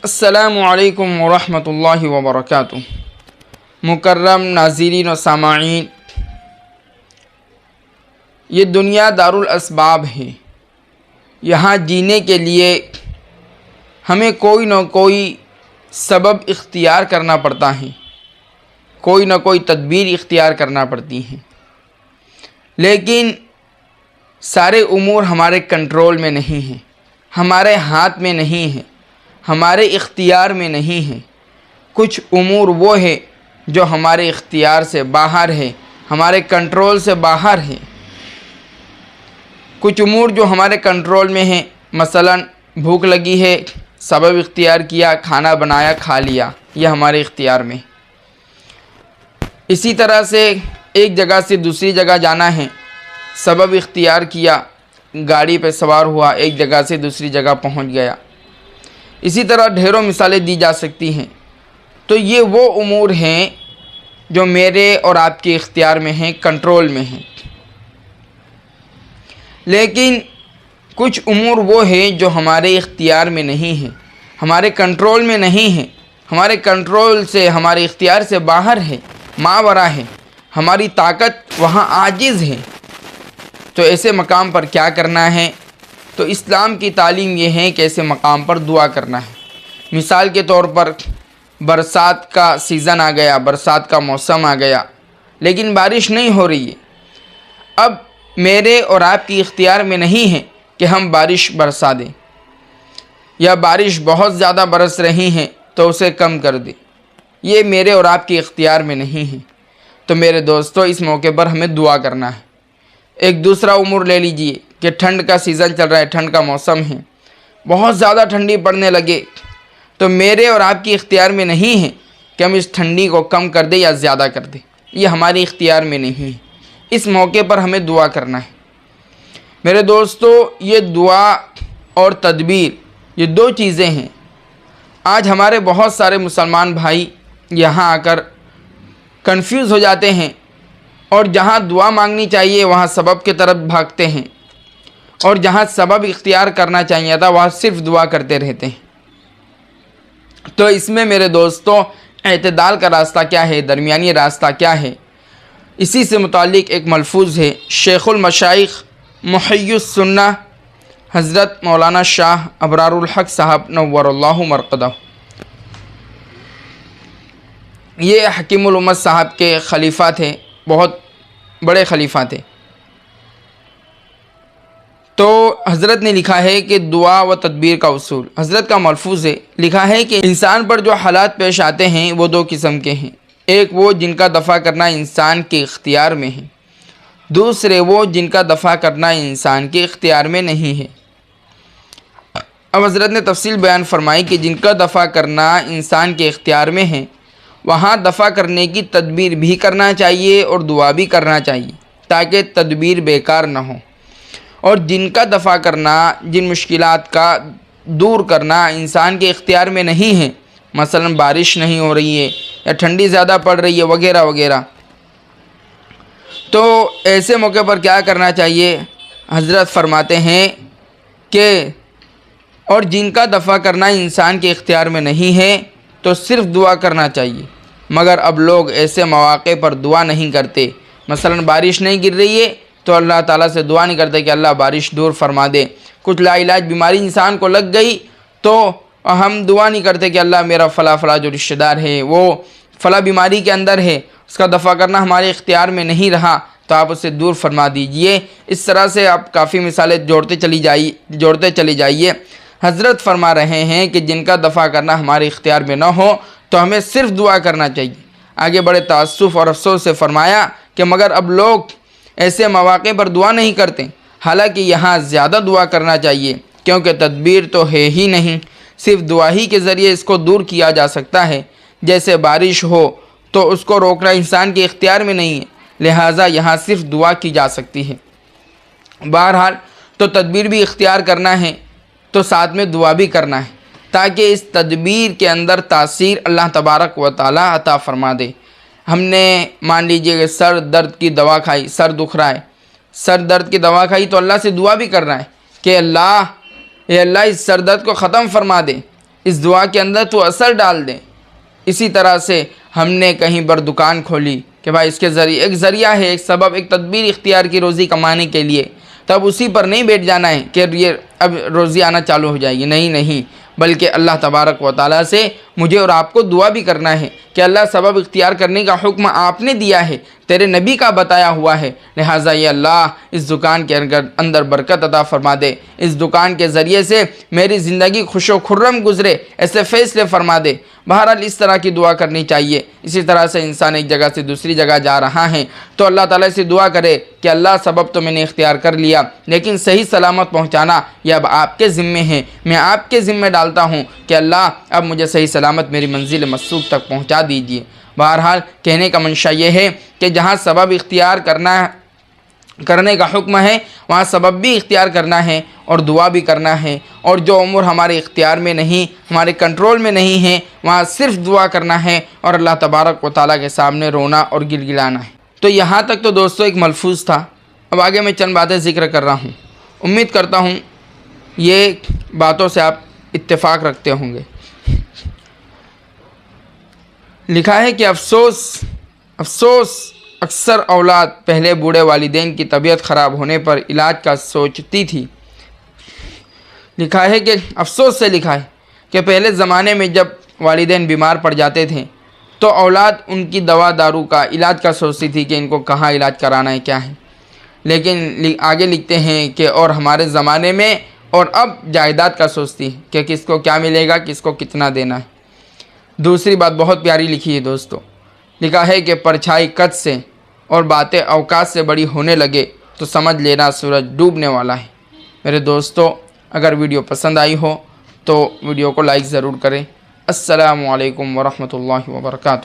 السلام علیکم ورحمۃ اللہ وبرکاتہ۔ مکرم ناظرین و سامعین، یہ دنیا دارالاسباب ہے۔ یہاں جینے کے لیے ہمیں کوئی نہ کوئی سبب اختیار کرنا پڑتا ہے، کوئی نہ کوئی تدبیر اختیار کرنا پڑتی ہے، لیکن سارے امور ہمارے کنٹرول میں نہیں ہیں، ہمارے ہاتھ میں نہیں ہیں، ہمارے اختیار میں نہیں ہیں۔ کچھ امور وہ ہے جو ہمارے اختیار سے باہر ہے، ہمارے کنٹرول سے باہر ہے۔ کچھ امور جو ہمارے کنٹرول میں ہیں، مثلا بھوک لگی ہے، سبب اختیار کیا، کھانا بنایا، کھا لیا، یہ ہمارے اختیار میں۔ اسی طرح سے ایک جگہ سے دوسری جگہ جانا ہے، سبب اختیار کیا، گاڑی پہ سوار ہوا، ایک جگہ سے دوسری جگہ پہنچ گیا۔ اسی طرح ڈھیروں مثالیں دی جا سکتی ہیں۔ تو یہ وہ امور ہیں جو میرے اور آپ کے اختیار میں ہیں، کنٹرول میں ہیں۔ لیکن کچھ امور وہ ہیں جو ہمارے اختیار میں نہیں ہیں، ہمارے کنٹرول میں نہیں ہیں، ہمارے کنٹرول سے، ہمارے اختیار سے باہر ہے، ماوراء ہے، ہماری طاقت وہاں عاجز ہے۔ تو ایسے مقام پر کیا کرنا ہے؟ تو اسلام کی تعلیم یہ ہے کہ ایسے مقام پر دعا کرنا ہے۔ مثال کے طور پر برسات کا سیزن آ گیا، برسات کا موسم آ گیا، لیکن بارش نہیں ہو رہی ہے۔ اب میرے اور آپ کی اختیار میں نہیں ہے کہ ہم بارش برسا دیں، یا بارش بہت زیادہ برس رہی ہیں تو اسے کم کر دیں، یہ میرے اور آپ کی اختیار میں نہیں ہے۔ تو میرے دوستو، اس موقع پر ہمیں دعا کرنا ہے۔ ایک دوسرا امور لے لیجئے کہ ٹھنڈ کا سیزن چل رہا ہے، ٹھنڈ کا موسم ہے، بہت زیادہ ٹھنڈی پڑنے لگے، تو میرے اور آپ کی اختیار میں نہیں ہے کہ ہم اس ٹھنڈی کو کم کر دیں یا زیادہ کر دیں، یہ ہمارے اختیار میں نہیں ہے۔ اس موقع پر ہمیں دعا کرنا ہے۔ میرے دوستو، یہ دعا اور تدبیر، یہ دو چیزیں ہیں۔ آج ہمارے بہت سارے مسلمان بھائی یہاں آ کر کنفیوز ہو جاتے ہیں، اور جہاں دعا مانگنی چاہیے وہاں سبب کی طرف بھاگتے ہیں، اور جہاں سبب اختیار کرنا چاہیے تھا وہاں صرف دعا کرتے رہتے ہیں۔ تو اس میں میرے دوستو، اعتدال کا راستہ کیا ہے، درمیانی راستہ کیا ہے؟ اسی سے متعلق ایک ملفوظ ہے، شیخ المشائخ محی السنہ حضرت مولانا شاہ ابرار الحق صاحب نور اللہ مرقدہ، یہ حکیم الامت صاحب کے خلیفہ تھے، بہت بڑے خلیفہ تھے۔ تو حضرت نے لکھا ہے کہ دعا و تدبیر کا اصول، حضرت کا ملفوظ ہے، لکھا ہے کہ انسان پر جو حالات پیش آتے ہیں وہ دو قسم کے ہیں۔ ایک وہ جن کا دفع کرنا انسان کے اختیار میں ہے، دوسرے وہ جن کا دفع کرنا انسان کے اختیار میں نہیں ہے۔ اب حضرت نے تفصیل بیان فرمائی کہ جن کا دفع کرنا انسان کے اختیار میں ہے، وہاں دفع کرنے کی تدبیر بھی کرنا چاہیے اور دعا بھی کرنا چاہیے تاکہ تدبیر بیکار نہ ہو۔ اور جن کا دفع کرنا، جن مشکلات کا دور کرنا انسان کے اختیار میں نہیں ہے، مثلا بارش نہیں ہو رہی ہے یا ٹھنڈی زیادہ پڑ رہی ہے وغیرہ وغیرہ، تو ایسے موقع پر کیا کرنا چاہیے؟ حضرت فرماتے ہیں کہ اور جن کا دفع کرنا انسان کے اختیار میں نہیں ہے تو صرف دعا کرنا چاہیے۔ مگر اب لوگ ایسے مواقع پر دعا نہیں کرتے، مثلا بارش نہیں گر رہی ہے تو اللہ تعالیٰ سے دعا نہیں کرتے کہ اللہ بارش دور فرما دے۔ کچھ لا علاج بیماری انسان کو لگ گئی تو ہم دعا نہیں کرتے کہ اللہ میرا فلاں فلاں جو رشتہ دار ہے وہ فلاں بیماری کے اندر ہے، اس کا دفع کرنا ہمارے اختیار میں نہیں رہا تو آپ اسے دور فرما دیجئے۔ اس طرح سے آپ کافی مثالیں جوڑتے چلی جائیے۔ حضرت فرما رہے ہیں کہ جن کا دفع کرنا ہمارے اختیار میں نہ ہو تو ہمیں صرف دعا کرنا چاہیے۔ آگے بڑے تأسف اور افسوس سے فرمایا کہ مگر اب لوگ ایسے مواقع پر دعا نہیں کرتے، حالانکہ یہاں زیادہ دعا کرنا چاہیے، کیونکہ تدبیر تو ہے ہی نہیں، صرف دعا ہی کے ذریعے اس کو دور کیا جا سکتا ہے۔ جیسے بارش ہو تو اس کو روکنا انسان کے اختیار میں نہیں ہے، لہٰذا یہاں صرف دعا کی جا سکتی ہے۔ بہرحال تو تدبیر بھی اختیار کرنا ہے تو ساتھ میں دعا بھی کرنا ہے، تاکہ اس تدبیر کے اندر تاثیر اللہ تبارک و تعالی عطا فرما دے۔ ہم نے مان لیجئے کہ سر درد کی دوا کھائی، سر دکھ رہا ہے، سر درد کی دوا کھائی تو اللہ سے دعا بھی کرنا ہے کہ اللہ اے اللہ اس سر درد کو ختم فرما دے، اس دعا کے اندر تو اثر ڈال دیں۔ اسی طرح سے ہم نے کہیں پر دکان کھولی کہ بھائی اس کے ذریعے ایک ذریعہ ہے، ایک سبب، ایک تدبیر اختیار کی روزی کمانے کے لیے، تب اسی پر نہیں بیٹھ جانا ہے کہ یہ اب روزی آنا چالو ہو جائے گی، نہیں، بلکہ اللہ تبارک و تعالیٰ سے مجھے اور آپ کو دعا بھی کرنا ہے کہ اللہ سبب اختیار کرنے کا حکم آپ نے دیا ہے، تیرے نبی کا بتایا ہوا ہے، لہٰذا یہ اللہ اس دکان کے اندر برکت عطا فرما دے، اس دکان کے ذریعے سے میری زندگی خوش و خرم گزرے، ایسے فیصلے فرما دے۔ بہرحال اس طرح کی دعا کرنی چاہیے۔ اسی طرح سے انسان ایک جگہ سے دوسری جگہ جا رہا ہے تو اللہ تعالیٰ سے دعا کرے کہ اللہ سبب تو میں نے اختیار کر لیا، لیکن صحیح سلامت پہنچانا یہ اب آپ کے ذمے ہے، میں آپ کے ذمے ڈالتا ہوں کہ اللہ اب مجھے صحیح سلامت میری منزل مقصود تک پہنچا دیجیے۔ بہرحال کہنے کا منشا یہ ہے کہ جہاں سبب اختیار کرنے کا حکم ہے وہاں سبب بھی اختیار کرنا ہے اور دعا بھی کرنا ہے، اور جو امور ہمارے اختیار میں نہیں، ہمارے کنٹرول میں نہیں ہیں، وہاں صرف دعا کرنا ہے اور اللہ تبارک و تعالیٰ کے سامنے رونا اور گڑگڑانا ہے۔ تو یہاں تک تو دوستو ایک ملفوظ تھا۔ اب آگے میں چند باتیں ذکر کر رہا ہوں، امید کرتا ہوں یہ باتوں سے آپ اتفاق رکھتے ہوں گے۔ لکھا ہے کہ افسوس اکثر اولاد پہلے بوڑھے والدین کی طبیعت خراب ہونے پر علاج کا سوچتی تھی۔ لکھا ہے کہ افسوس سے لکھا ہے کہ پہلے زمانے میں جب والدین بیمار پڑ جاتے تھے تو اولاد ان کی دوا دارو کا علاج کا سوچتی تھی کہ ان کو کہاں علاج کرانا ہے، کیا ہے۔ لیکن آگے لکھتے ہیں کہ اور ہمارے زمانے میں اور اب جائیداد کا سوچتی ہے کہ کس کو کیا ملے گا، کس کو کتنا دینا ہے۔ دوسری بات بہت پیاری لکھی ہے دوستو، لکھا ہے کہ پرچھائی قد سے اور باتیں اوقات سے بڑی ہونے لگے تو سمجھ لینا سورج ڈوبنے والا ہے۔ میرے دوستو، اگر ویڈیو پسند آئی ہو تو ویڈیو کو لائک ضرور کریں۔ السلام علیکم ورحمۃ اللہ وبرکاتہ۔